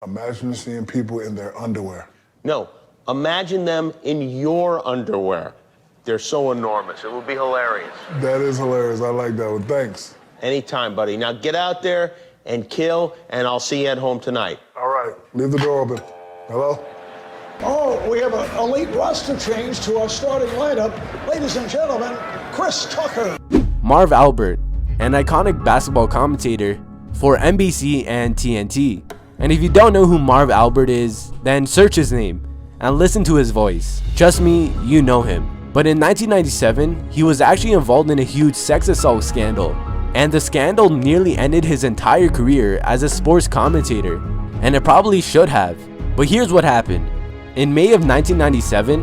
Imagine seeing people in their underwear. No, imagine them in your underwear. They're so enormous. It would be hilarious. That is hilarious. I like that one. Thanks. Anytime, buddy. Now get out there and kill, and I'll see you at home tonight. All right. Leave the door open. Hello? Oh, we have an elite roster change to our starting lineup. Ladies and gentlemen, Chris Tucker. Marv Albert, an iconic basketball commentator for NBC and TNT. And if you don't know who Marv Albert is, then search his name and listen to his voice. Trust me, you know him. But in 1997, he was actually involved in a huge sex assault scandal. And the scandal nearly ended his entire career as a sports commentator. And it probably should have. But here's what happened. In May of 1997,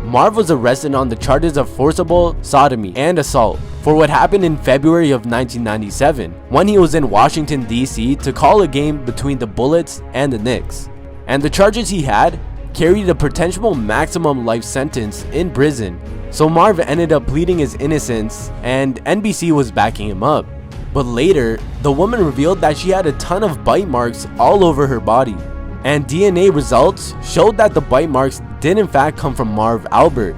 Marv was arrested on the charges of forcible sodomy and assault for what happened in February of 1997 when he was in Washington, D.C. to call a game between the Bullets and the Knicks. And the charges he had carried a potential maximum life sentence in prison. So Marv ended up pleading his innocence and NBC was backing him up. But later, the woman revealed that she had a ton of bite marks all over her body. And DNA results showed that the bite marks did in fact come from Marv Albert.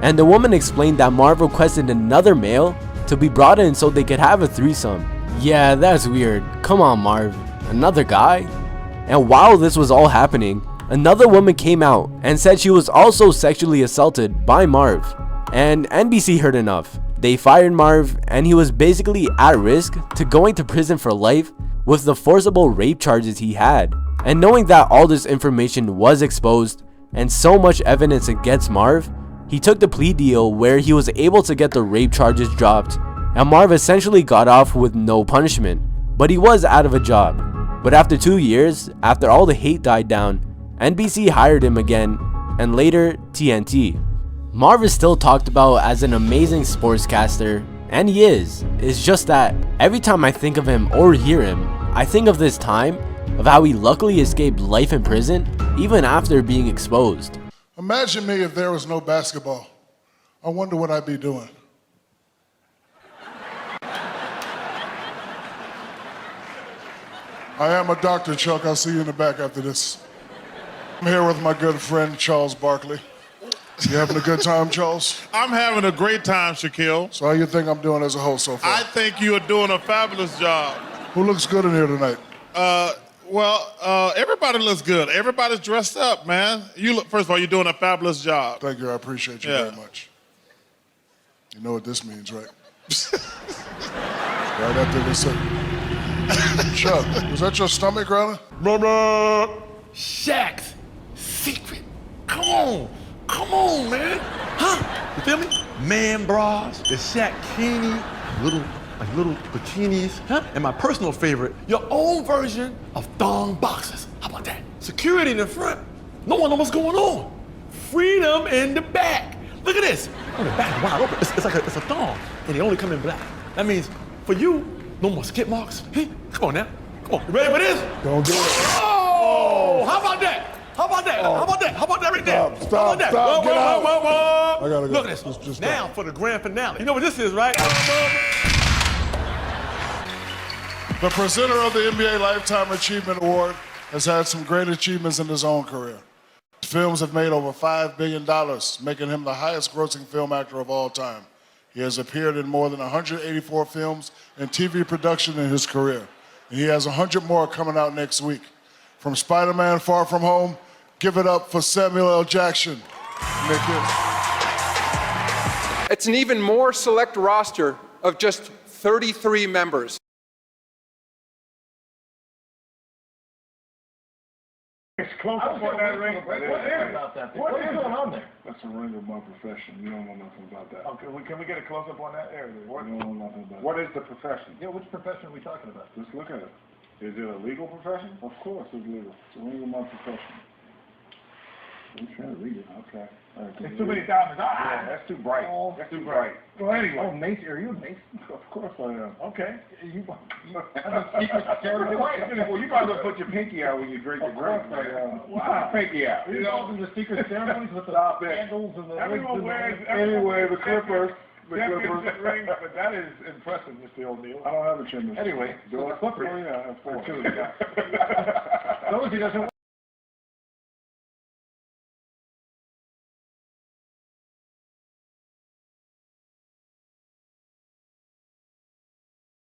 And the woman explained that Marv requested another male to be brought in so they could have a threesome. Yeah, that's weird. Come on, Marv. Another guy? And while this was all happening, another woman came out and said she was also sexually assaulted by Marv. And NBC heard enough. They fired Marv and he was basically at risk to going to prison for life with the forcible rape charges he had. And knowing that all this information was exposed and so much evidence against Marv, he took the plea deal where he was able to get the rape charges dropped, and Marv essentially got off with no punishment, but he was out of a job. But after 2 years, after all the hate died down, NBC hired him again, and later TNT. Marv is still talked about as an amazing sportscaster, and he is. It's just that every time I think of him or hear him, I think of this time of how he luckily escaped life in prison even after being exposed. Imagine me if there was no basketball. I wonder what I'd be doing. I am a doctor, Chuck. I'll see you in the back after this. I'm here with my good friend, Charles Barkley. You having a good time, Charles? I'm having a great time, Shaquille. So how you think I'm doing as a host so far? I think you are doing a fabulous job. Who looks good in here tonight? Everybody looks good. Everybody's dressed up, man. First of all, you're doing a fabulous job. Thank you. I appreciate you very much. You know what this means, right? Right after this. Chuck, was that your stomach growling? Shaq's secret. Come on, man. Huh? You feel me? Man bras, the Shaq-kini, little bikinis, huh? And my personal favorite, your own version of thong boxes. How about that? Security in the front. No one knows what's going on. Freedom in the back. Look at this. Oh, the back is wide open. It's a thong, and they only come in black. That means for you, no more skip marks. Hey, come on now. Come on. You ready for this? Don't do it. Oh, how about that? How about that? Oh. How about that? How about that right there? Stop, How about that? stop, get out. Whoa. I gotta go. Look at this. Just now stop. for the grand finale. You know what this is, right? The presenter of the NBA Lifetime Achievement Award has had some great achievements in his own career. His films have made over $5 billion, making him the highest grossing film actor of all time. He has appeared in more than 184 films and TV production in his career. And he has 100 more coming out next week. From Spider-Man Far From Home, give it up for Samuel L. Jackson. It's an even more select roster of just 33 members. It's close up on that ring. What is going on there? That's a ring of my profession. You don't know nothing about that. Okay, can we get a close up on that area? You don't know nothing about What is the profession? Yeah, which profession are we talking about? Just look at it. Is it a legal profession? Of course it's legal. It's a ring of my profession. I'm trying to read it. Okay. All right, It's too many diamonds. Yeah, that's too bright. That's too bright. Well, anyway. Oh, Mason, are you a Mason? Of course I am. Okay. You Well, you might as well put your pinky out when you drink the drink. Wow. Pinky out. You know, the secret ceremonies with the Stop it. candles and the... Everyone wears... Anyway, the Clippers. Championship ring, but that is impressive, Mr. O'Neal. I don't have a championship. Anyway, so the Clippers. Oh, yeah, of course. Those he doesn't